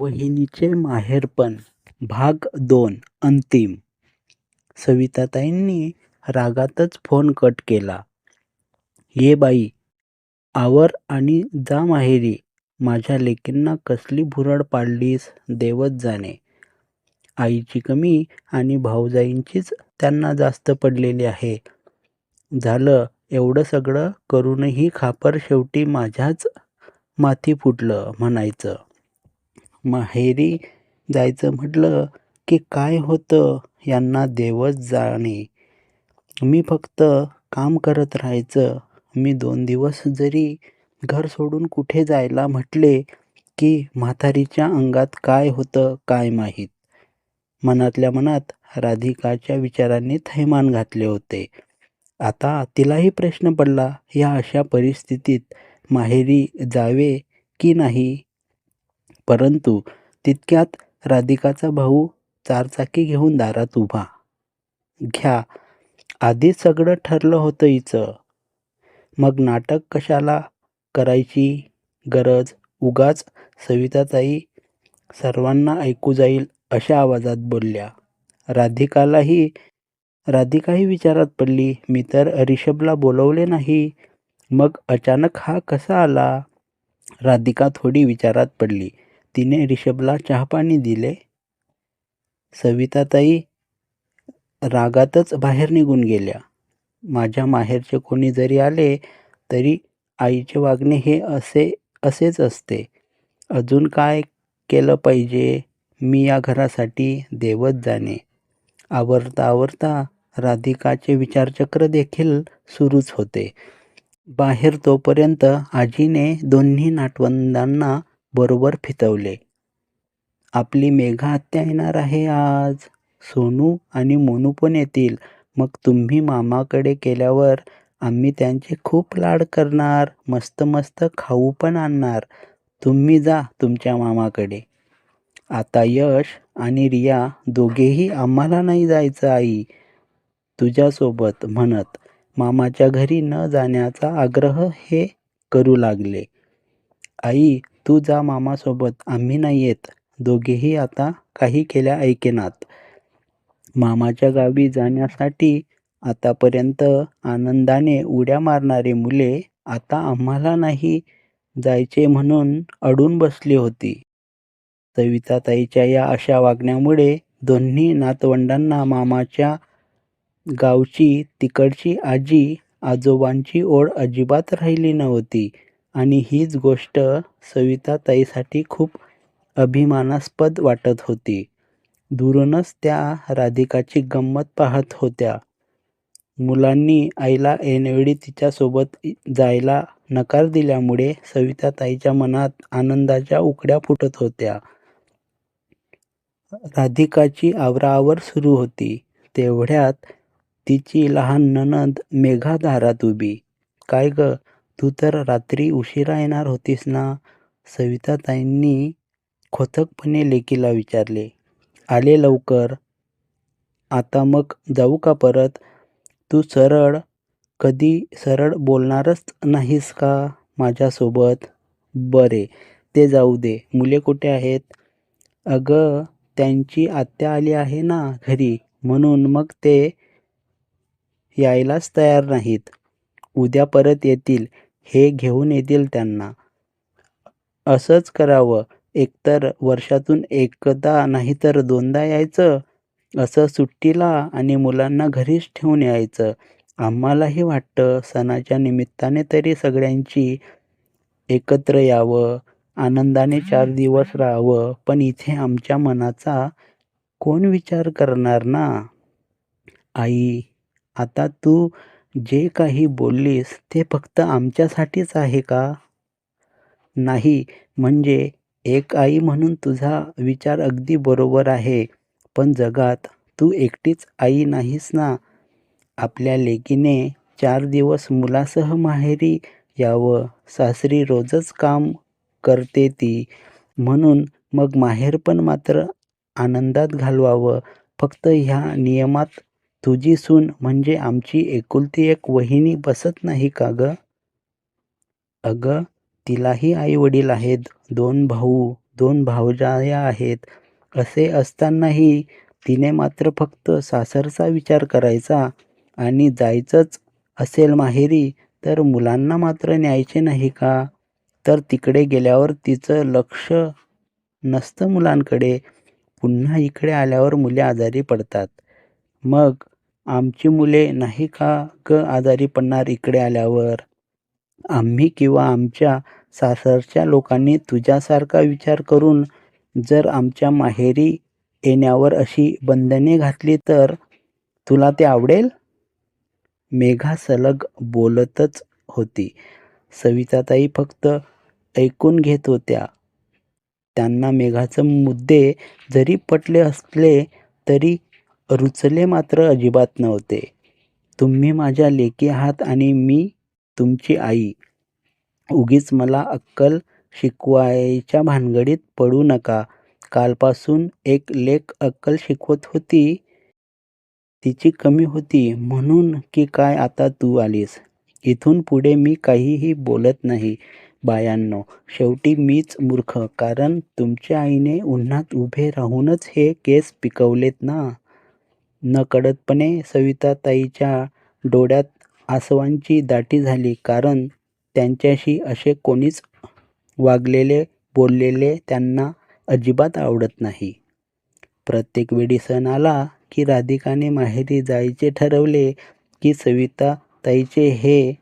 वहिनीचे माहेरपण भाग 2 अंतिम. सविताताईंनी रागातच phone cut केला. "ये बाई, आवर आणि जा माहेरी. माझ्या लेकींना कसली भुरळ पाडलीस देवच जाणे. आईची कमी आणि भाऊजाईंचीच त्यांना जास्त पडलेली आहे. झालं एवढं सगळं करूनही खापर शेवटी माझ्याच माथी फुटलं म्हणायचं. माहेरी जायचं म्हटलं की काय होतं यांना देवच जाणे. मी फक्त काम करत राहायचं. मी 2 दिवस जरी घर सोडून कुठे जायला म्हटले की म्हातारीच्या अंगात काय होतं काय माहीत. मनातल्या मनात राधिकाच्या विचारांनी थैमान घातले होते. आता तिलाही प्रश्न पडला, या अशा परिस्थितीत माहेरी जावे की नाही. परंतु तितक्यात राधिकाचा भाऊ चारचाकी घेऊन दारात उभा. घ्या, आधीच सगळं ठरलं होतं हिचं. मग नाटक कशाला करायची गरज. उगाच सविताताई सर्वांना ऐकू जाईल अशा आवाजात बोलल्या. राधिकाही विचारात पडली. मी तर रिषभला बोलवले नाही. मग अचानक हा कसा आला. राधिका थोडी विचारात पडली. तिने रिषभला चहापाणी दिले. सविताताई रागातच बाहेर निघून गेल्या. माझ्या माहेरचे कोणी जरी आले तरी आईचे वागणे हे असेच असते. अजून काय केलं पाहिजे मी या घरासाठी देवच जाणे. आवरता आवरता राधिकाचे विचारचक्र देखील सुरूच होते. बाहेर तोपर्यंत आजीने दोन्ही नातवंडांना बरोबर फितवले. आपली मेघा आत्या येणार आहे आज. सोनू आणि मोनू पण येतील. मग तुम्ही मामाकडे केल्यावर आम्ही त्यांचे खूप लाड करणार. मस्त मस्त खाऊ पण आणणार. तुम्ही जा तुमच्या मामाकडे. आता यश आणि रिया दोघेही आम्हाला नाही जायचं आई तुझ्यासोबत म्हणत मामाच्या घरी न जाण्याचा आग्रह हे करू लागले. आई तू जा मामासोबत, आम्ही नाही येत. दोघेही आता काही केल्या ऐकेनात. मामाच्या गावी जाण्यासाठी आतापर्यंत आनंदाने उड्या मारणारी मुले आता आम्हाला नाही जायचे म्हणून अडून बसली होती. सविताताईच्या या अशा वागण्यामुळे दोन्ही नातवंडांना मामाच्या गावची तिकडची आजी आजोबांची ओढ अजिबात राहिली नव्हती. आणि हीच गोष्ट सविताताईसाठी खूप अभिमानास्पद वाटत होती. दुरूनच त्या राधिकाची गंमत पाहत होत्या. मुलांनी आईला ऐनवेळी तिच्यासोबत जायला नकार दिल्यामुळे सविताताईच्या मनात आनंदाच्या उकड्या फुटत होत्या. राधिकाची आवराआवर सुरू होती. तेवढ्यात तिची लहान नणंद मेघा दारात उभी. काय ग, तू तर रात्री उशिरा येणार होतीस ना. सविताताईंनी खोचकपणे लेकीला विचारले. आले लवकर. आता मग जाऊ का परत. तू कधी सरळ बोलणारच नाहीस का माझ्यासोबत. बरे ते जाऊ दे. मुले कुठे आहेत. अगं त्यांची आत्या आली आहे ना घरी, म्हणून मग ते यायलाच तयार नाहीत. उद्या परत येतील. हे घेऊन येतील त्यांना. असंच करावं. एकतर वर्षातून एकदा नाहीतर 2दा यायचं. असं सुट्टीला आणि मुलांना घरीच ठेवून यायचं. आम्हालाही वाटतं सणाच्या निमित्ताने तरी सगळ्यांची एकत्र यावं, आनंदाने 4 दिवस राहावं. पण इथे आमच्या मनाचा कोण विचार करणार ना. आई आता तू जे काही बोललीस ते फक्त आमच्यासाठीच आहे का. नाही म्हणजे एक आई म्हणून तुझा विचार अगदी बरोबर आहे. पण जगात तू एकटीच आई नाहीस ना. आपल्या लेकीने 4 दिवस मुलासह माहेरी यावं. सासरी रोजच काम करते ती. म्हणून मग माहेरपण मात्र आनंदात घालवावं. फक्त ह्या नियमात तुझी सून म्हणजे आमची एकुलती एक वहिनी बसत नाही का ग. अगं तिलाही आई वडील आहेत. 2 भाऊ 2 भावजाया आहेत. असे असतानाही तिने मात्र फक्त सासरचा विचार करायचा आणि जायचंच असेल माहेरी तर मुलांना मात्र न्यायचे नाही का? तर तिकडे गेल्यावर तिचं लक्ष नसतं मुलांकडे. पुन्हा इकडे आल्यावर मुले आजारी पडतात. मग आमची मुले नाही का गं आजारी पडणार इकडे आल्यावर? आम्ही किंवा आमच्या सासरच्या लोकांनी तुझ्यासारखा विचार करून जर आमच्या माहेरी येण्यावर अशी बंधने घातली तर तुला ते आवडेल? मेघा सलग बोलतच होती. सविताताई फक्त ऐकून घेत होत्या. त्यांना मेघाचे मुद्दे जरी पटले असले तरी रुचले मात्र अजिबात नव्हते. तुम्ही माझ्या लेकी आहात आणि मी तुमची आई. उगीच मला अक्कल शिकवायच्या भानगडीत पडू नका. कालपासून एक लेक अक्कल शिकवत होती. तिची कमी होती म्हणून की काय आता तू आलीस? इथून पुढे मी काहीही बोलत नाही बायांनो. शेवटी मीच मूर्ख, कारण तुमच्या आईने उन्हात उभे राहूनच हे केस पिकवलेत ना. नकळतपणे सविताताईच्या डोळ्यात आसवांची दाटी झाली, कारण त्यांच्याशी असे कोणीच वागलेले, बोललेले त्यांना अजिबात आवडत नाही. प्रत्येक वेळी सण आला की राधिकाने माहेरी जायचे ठरवले की सविताताईचे हे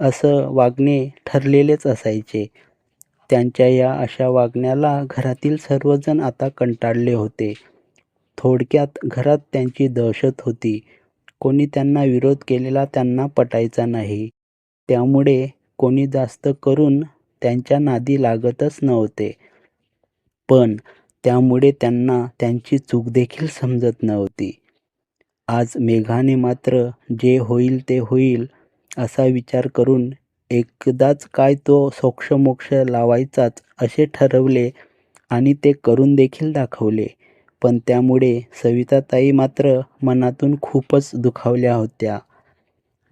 असं वागणे ठरलेलेच असायचे. त्यांच्या या अशा वागण्याला घरातील सर्वजण आता कंटाळले होते. थोडक्यात घरात त्यांची दहशत होती. कोणी त्यांना विरोध केलेला त्यांना पटायचा नाही. त्यामुळे कोणी जास्त करून त्यांच्या नादी लागतच नव्हते. पण त्यामुळे त्यांना त्यांची चूक देखील समजत नव्हती. आज मेघाने मात्र जे होईल ते होईल असा विचार करून एकदाच काय तो सोक्षमोक्ष लावायचाच असे ठरवले आणि ते करून देखील दाखवले. पण त्यामुळे सविताताई मात्र मनातून खूपच दुखावल्या होत्या.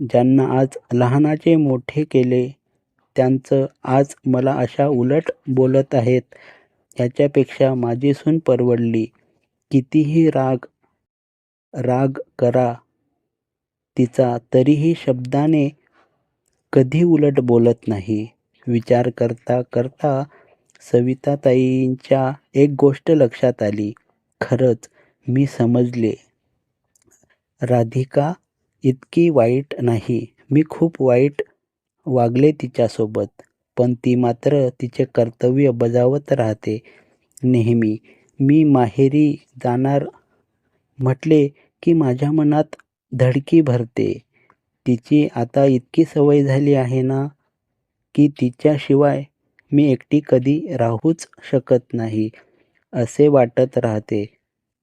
ज्यांना आज लहानाचे मोठे केले त्यांचं आज मला अशा उलट बोलत आहेत याच्यापेक्षा माझी सून परवडली. कितीही राग करा तिचा तरीही शब्दाने कधी उलट बोलत नाही. विचार करता करता सविताताईंच्या एक गोष्ट लक्षात आली. खरंच मी समजले. राधिका इतकी वाईट नाही. मी खूप वाईट वागले तिच्यासोबत. पण ती मात्र तिचे कर्तव्य बजावत राहते नेहमी. मी माहेरी जाणार म्हटले की माझ्या मनात धडकी भरते. तिची आता इतकी सवय झाली आहे ना की तिच्याशिवाय मी एकटी कधी राहूच शकत नाही असे वाटत राहते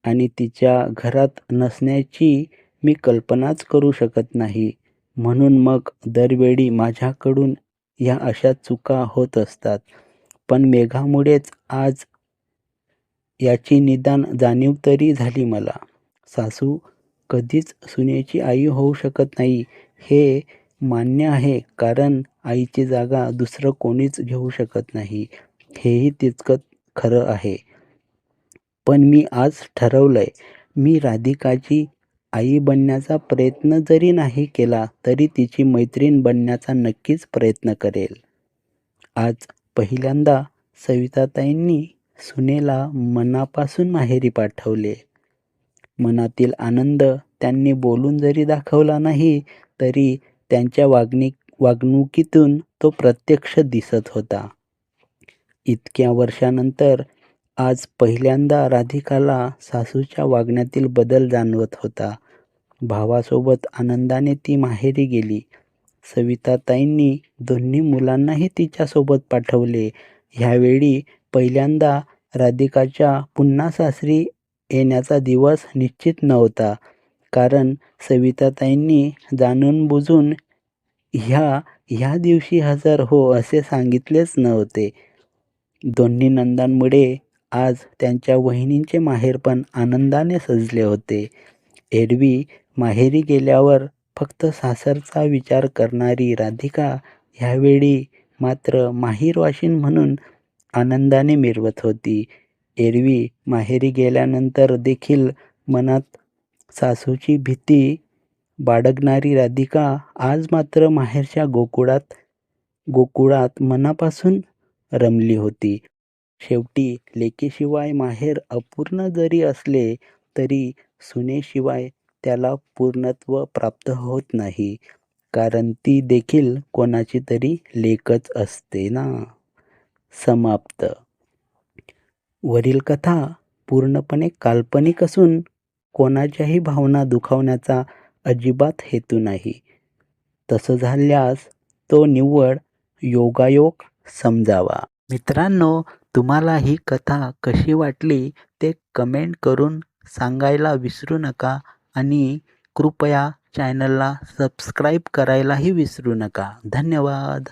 आणि तिच्या घरात नसण्याची मी कल्पनाच करू शकत नाही. म्हणून मग दरवेळी माझ्याकडून ह्या अशा चुका होत असतात. पण मेघामुळेच आज याची निदान जाणीव तरी झाली मला. सासू कधीच सुनेची आई होऊ शकत नाही हे मान्य आहे, कारण आईची जागा दुसरं कोणीच घेऊ शकत नाही हेही तितकंच खरं आहे. पण मी आज ठरवलंय, मी राधिकाची आई बनण्याचा प्रयत्न जरी नाही केला तरी तिची मैत्रीण बनण्याचा नक्कीच प्रयत्न करेल. आज पहिल्यांदा सविताताईंनी सुनेला मनापासून माहेरी पाठवले. मनातील आनंद त्यांनी बोलून जरी दाखवला नाही तरी त्यांच्या वागणुकीतून तो प्रत्यक्ष दिसत होता. इतक्या वर्षानंतर आज पहिल्यांदा राधिकाला सासूच्या वागण्यातील बदल जाणवत होता. भावासोबत आनंदाने ती माहेरी गेली. सविताताईंनी दोन्ही मुलांनाही तिच्यासोबत पाठवले. ह्यावेळी पहिल्यांदा राधिकाच्या पुन्हा सासरी येण्याचा दिवस निश्चित नव्हता, कारण सविताताईंनी जाणून-बुजून ह्या दिवशी हजर हो असे सांगितलेच नव्हते. दोन्ही नंदांमुळे आज त्यांच्या वहिनींचे माहेरपण आनंदाने सजले होते. एरवी माहेरी गेल्यावर फक्त सासरचा विचार करणारी राधिका ह्यावेळी मात्र माहेरवाशीण म्हणून आनंदाने मिरवत होती. एरवी माहेरी गेल्यानंतर देखील मनात सासूची भीती बाळगणारी राधिका आज मात्र माहेरच्या गोकुळात मनापासून रमली होती. शेवटी लेकीशिवाय माहेर अपूर्ण जरी असले तरी सुनेशिवाय त्याला पूर्णत्व प्राप्त होत नाही. कारण ती देखील कोणाची तरी लेकच असते ना. समाप्त. वरील कथा पूर्णपणे काल्पनिक असून कोणाच्याही भावना दुखावण्याचा अजिबात हेतू नाही. तसं झाल्यास तो निव्वळ योगायोग समजावा. मित्रांनो, तुम्हाला ही कथा कशी वाटली ते कमेंट करून सांगायला विसरू नका आणि कृपया चॅनलला सबस्क्राईब करायलाही विसरू नका. धन्यवाद.